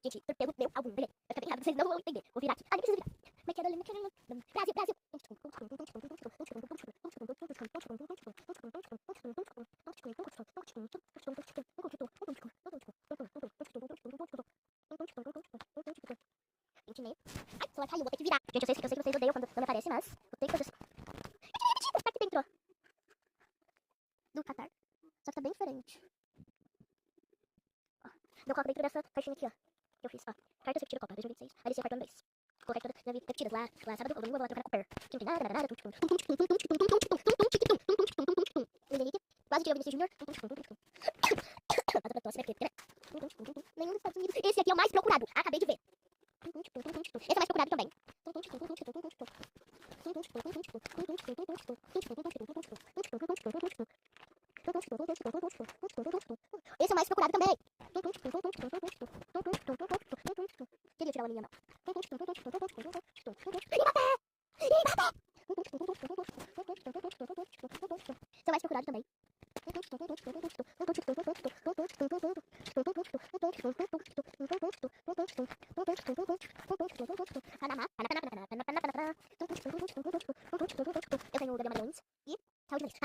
Gente, torpedo meu álbum, beleza. Vai ficar bem rápido, vocês não vão entender. Vou virar aqui. Ah, nem precisa virar. Brasil, Brasil. Gente, ai, o celular caiu, vou ter que virar. Gente, eu sei que vocês odeiam quando não me aparece, mas vou ter que fazer isso. Mentira, tá aqui dentro, ó. Do Qatar. Só que tá bem diferente. Ó, eu coloco dentro dessa caixinha aqui, ó. Que eu fiz, ó. Cartas Repetida Copa, 2026. Aí desci a cartão 2. Coloquei todas as repetidas lá sábado ou domingo, eu vou lá trocar Cooper. Que não tem nada. Elite, quase tirei o Vinicius Júnior. Passa pra tosse, né? Nenhum dos Estados Unidos. Esse aqui é o mais procurado. Acabei de ver. Esse é mais procurado também. Esse é mais procurado também. Queria tirar uma linha, não. Esse é mais procurado também. Eu tenho o Gabriel Magalhães e Raul de Leite.